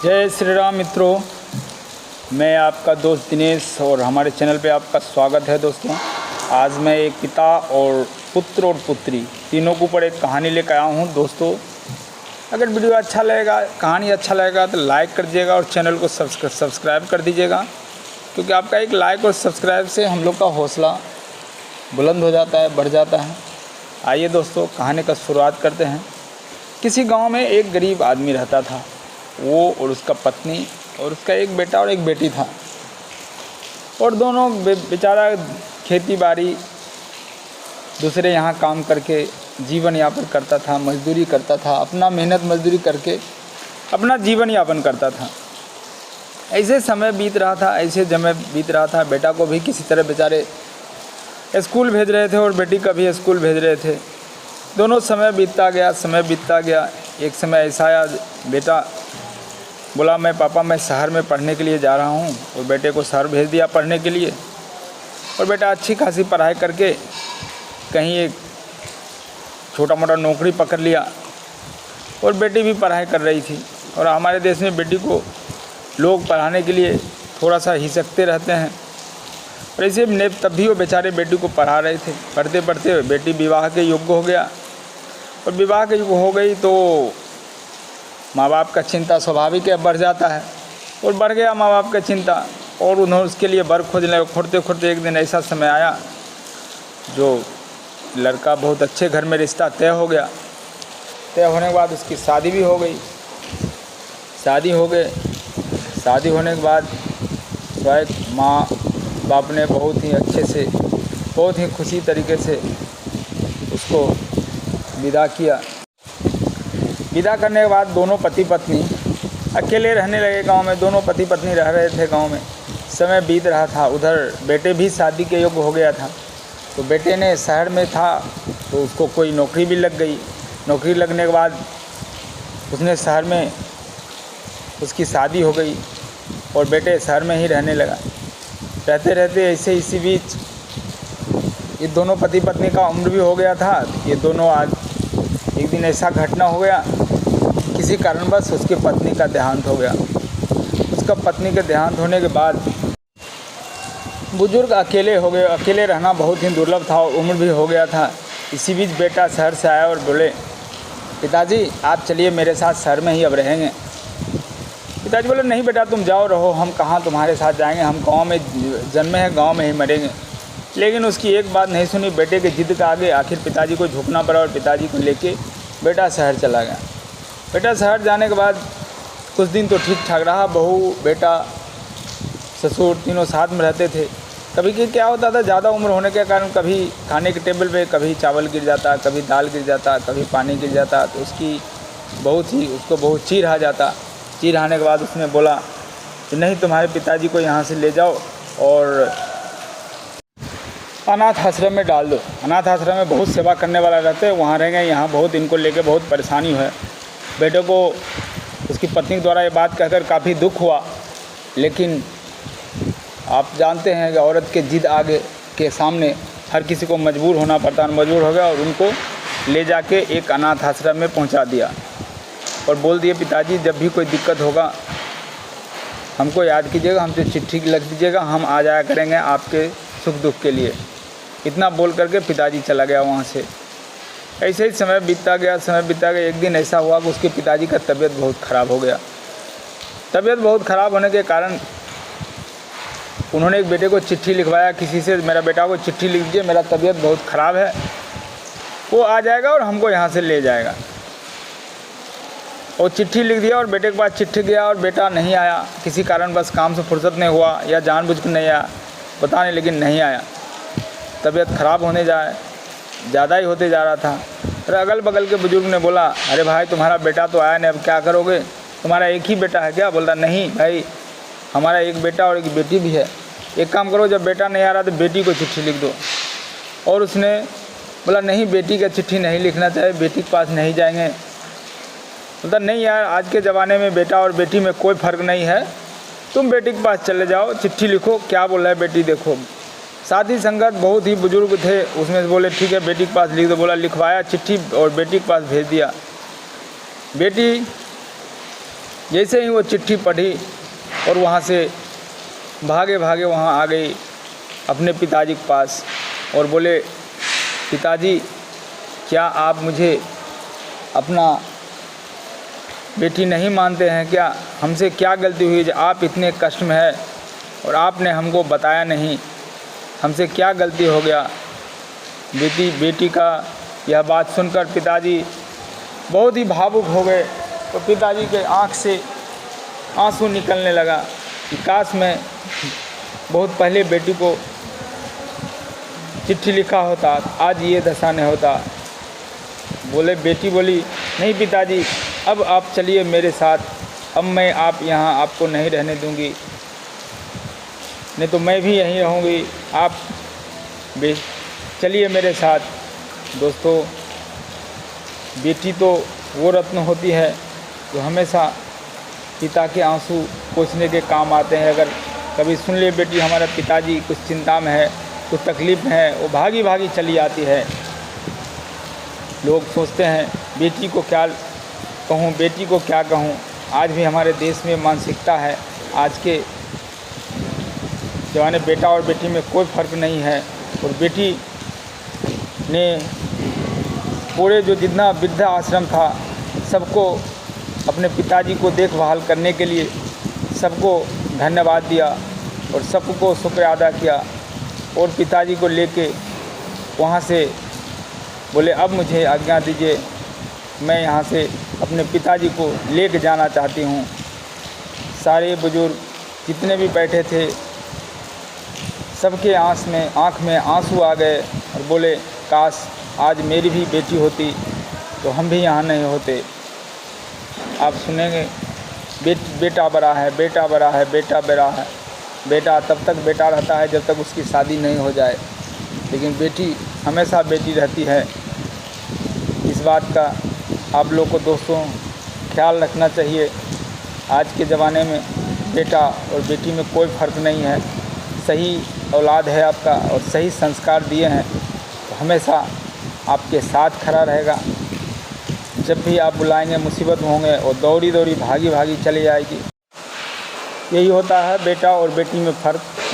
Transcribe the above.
जय श्री राम मित्रों, मैं आपका दोस्त दिनेश और हमारे चैनल पे आपका स्वागत है। दोस्तों, आज मैं एक पिता और पुत्र और पुत्री तीनों के ऊपर एक कहानी लेकर आया हूँ। दोस्तों, अगर वीडियो अच्छा लगेगा, कहानी अच्छा लगेगा तो लाइक कर दीजिएगा और चैनल को सब्सक्राइब कर दीजिएगा, क्योंकि आपका एक लाइक और सब्सक्राइब से हम लोग का हौसला बुलंद हो जाता है, बढ़ जाता है। आइए दोस्तों, कहानी का शुरुआत करते हैं। किसी गांव में एक गरीब आदमी रहता था। वो और उसका पत्नी और उसका एक बेटा और एक बेटी था, और दोनों बेचारा खेती बाड़ी दूसरे यहाँ काम करके जीवन यापन करता था, मजदूरी करता था, अपना मेहनत मजदूरी करके अपना जीवन यापन करता था। ऐसे समय बीत रहा था। बेटा को भी किसी तरह बेचारे स्कूल भेज रहे थे और बेटी का भी स्कूल भेज रहे थे। दोनों समय बीतता गया। एक समय ऐसा आया, बेटा बोला मैं शहर में पढ़ने के लिए जा रहा हूँ, और बेटे को शहर भेज दिया पढ़ने के लिए। और बेटा अच्छी खासी पढ़ाई करके कहीं एक छोटा मोटा नौकरी पकड़ लिया, और बेटी भी पढ़ाई कर रही थी। और हमारे देश में बेटी को लोग पढ़ाने के लिए थोड़ा सा हिचकते रहते हैं, और ऐसे तब भी वो बेचारे बेटी को पढ़ा रहे थे। पढ़ते पढ़ते बेटी विवाह के योग्य हो गया, और विवाह के योग्य हो गई तो माँ बाप का चिंता स्वाभाविक है, बढ़ जाता है। और बढ़ गया माँ बाप का चिंता, और उन्होंने उसके लिए बर खोजते एक दिन ऐसा समय आया जो लड़का बहुत अच्छे घर में रिश्ता तय हो गया। तय होने के बाद उसकी शादी भी हो गई। शादी होने के बाद शायद माँ बाप ने बहुत ही अच्छे से, बहुत ही खुशी तरीके से उसको विदा किया। विदा करने के बाद दोनों पति पत्नी अकेले रहने लगे गांव में। दोनों पति पत्नी रह रहे थे गांव में। समय बीत रहा था, उधर बेटे भी शादी के योग्य हो गया था। तो बेटे ने शहर में था तो उसको कोई नौकरी भी लग गई। नौकरी लगने के बाद उसने शहर में, उसकी शादी हो गई और बेटे शहर में ही रहने लगा। रहते रहते ऐसे इसी बीच ये दोनों पति पत्नी का उम्र भी हो गया था। ये दोनों आज एक दिन ऐसा घटना हो गया, किसी कारणवश उसकी पत्नी का देहांत हो गया। उसका पत्नी के देहांत होने के बाद बुजुर्ग अकेले हो गए। अकेले रहना बहुत ही दुर्लभ था और उम्र भी हो गया था। इसी बीच बेटा शहर से आया और बोले, पिताजी आप चलिए मेरे साथ शहर में ही अब रहेंगे। पिताजी बोले, नहीं बेटा तुम जाओ रहो, हम कहाँ तुम्हारे साथ जाएंगे, हम गाँव में जन्मे हैं, गाँव में ही मरेंगे। लेकिन उसकी एक बात नहीं सुनी। बेटे के जिद का आगे आखिर पिताजी को झुकना पड़ा, और पिताजी को लेके बेटा शहर चला गया। बेटा शहर जाने के बाद कुछ दिन तो ठीक ठाक रहा। बहू, बेटा, ससुर तीनों साथ में रहते थे। कभी कि क्या होता था, ज़्यादा उम्र होने के कारण कभी खाने के टेबल पे कभी चावल गिर जाता, कभी दाल गिर जाता, कभी पानी गिर जाता, तो उसको बहुत चीर आ जाता। चीर आने के बाद उसने बोला कि नहीं, तुम्हारे पिताजी को यहाँ से ले जाओ और अनाथ आश्रम में डाल दो। अनाथ आश्रम में बहुत सेवा करने वाला रहते हैं, वहाँ रहेंगे। यहाँ बहुत इनको लेके बहुत परेशानी है। बेटे को उसकी पत्नी द्वारा ये बात कहकर काफ़ी दुख हुआ, लेकिन आप जानते हैं कि औरत के जिद आगे के सामने हर किसी को मजबूर होना पड़ता है। मजबूर हो गया और उनको ले जाके एक अनाथ आश्रम में पहुँचा दिया, और बोल दिए, पिताजी जब भी कोई दिक्कत होगा हमको याद कीजिएगा, हमसे चिट्ठी लिख दीजिएगा, हम आ जाया करेंगे आपके सुख दुख के लिए। इतना बोल करके पिताजी चला गया वहाँ से। ऐसे ही समय बीतता गया। एक दिन ऐसा हुआ कि उसके पिताजी का तबीयत बहुत ख़राब हो गया। तबीयत बहुत ख़राब होने के कारण उन्होंने एक बेटे को चिट्ठी लिखवाया किसी से, मेरा बेटा को चिट्ठी लिख दीजिए, मेरा तबीयत बहुत ख़राब है, वो आ जाएगा और हमको यहाँ से ले जाएगा। और चिट्ठी लिख दिया, और बेटे के पास चिट्ठी गया, और बेटा नहीं आया। किसी कारण बस काम से फुर्सत नहीं हुआ या जानबूझ कर नहीं आया, पता नहीं, लेकिन नहीं आया। तबीयत ख़राब होने ज़्यादा ही होते जा रहा था। फिर अगल बगल के बुजुर्ग ने बोला, अरे भाई तुम्हारा बेटा तो आया नहीं, अब क्या करोगे, तुम्हारा एक ही बेटा है क्या? बोलता, नहीं भाई, हमारा एक बेटा और एक बेटी भी है। एक काम करो, जब बेटा नहीं आ रहा तो बेटी को चिट्ठी लिख दो। और उसने बोला, नहीं बेटी का चिट्ठी नहीं लिखना चाहिए, बेटी के पास नहीं जाएंगे। बोलता, नहीं यार, आज के ज़माने में बेटा और बेटी में कोई फ़र्क नहीं है, तुम बेटी के पास चले जाओ, चिट्ठी लिखो, क्या बोल रहा है बेटी देखो। साथी संगत बहुत ही बुजुर्ग थे, उसमें से बोले ठीक है बेटी के पास लिख दो। बोला, लिखवाया चिट्ठी और बेटी के पास भेज दिया। बेटी जैसे ही वो चिट्ठी पढ़ी और वहाँ से भागे भागे वहाँ आ गई अपने पिताजी के पास और बोले, पिताजी क्या आप मुझे अपना बेटी नहीं मानते हैं क्या? हमसे क्या गलती हुई जो आप इतने कष्ट में है और आपने हमको बताया नहीं? हमसे क्या गलती हो गया? बेटी का यह बात सुनकर पिताजी बहुत ही भावुक हो गए। तो पिताजी के आँख से आंसू निकलने लगा कि काश मैं बहुत पहले बेटी को चिट्ठी लिखा होता, आज ये दशा नहीं होता। बोले, बेटी बोली, नहीं पिताजी, अब आप चलिए मेरे साथ, अब मैं आप यहाँ आपको नहीं रहने दूँगी, नहीं तो मैं भी यहीं रहूँगी, आप चलिए मेरे साथ। दोस्तों, बेटी तो वो रत्न होती है जो हमेशा पिता के आंसू पोंछने के काम आते हैं। अगर कभी सुन ले बेटी हमारा पिताजी कुछ चिंता में है, कुछ तकलीफ़ में है, वो भागी भागी चली आती है। लोग सोचते हैं बेटी को क्या कहूँ, बेटी को क्या कहूँ। आज भी हमारे देश में मानसिकता है, आज के जमाने बेटा और बेटी में कोई फ़र्क नहीं है। और बेटी ने पूरे जो जितना वृद्धा आश्रम था सबको अपने पिताजी को देखभाल करने के लिए सबको धन्यवाद दिया और सबको शुक्र अदा किया और पिताजी को लेके वहाँ से बोले, अब मुझे आज्ञा दीजिए, मैं यहाँ से अपने पिताजी को लेके जाना चाहती हूँ। सारे बुजुर्ग जितने भी बैठे थे सबके आँख में आंसू आ गए और बोले, काश आज मेरी भी बेटी होती तो हम भी यहाँ नहीं होते। आप सुनेंगे बेटा बड़ा है, बेटा बड़ा है, बेटा बड़ा है। बेटा तब तक बेटा रहता है जब तक उसकी शादी नहीं हो जाए, लेकिन बेटी हमेशा बेटी रहती है। इस बात का आप लोग को दोस्तों ख्याल रखना चाहिए। आज के ज़माने में बेटा और बेटी में कोई फ़र्क नहीं है। सही औलाद है आपका और सही संस्कार दिए हैं तो हमेशा आपके साथ खड़ा रहेगा। जब भी आप बुलाएंगे मुसीबत में होंगे और दौड़ी दौड़ी भागी भागी चली जाएगी। यही होता है बेटा और बेटी में फ़र्क।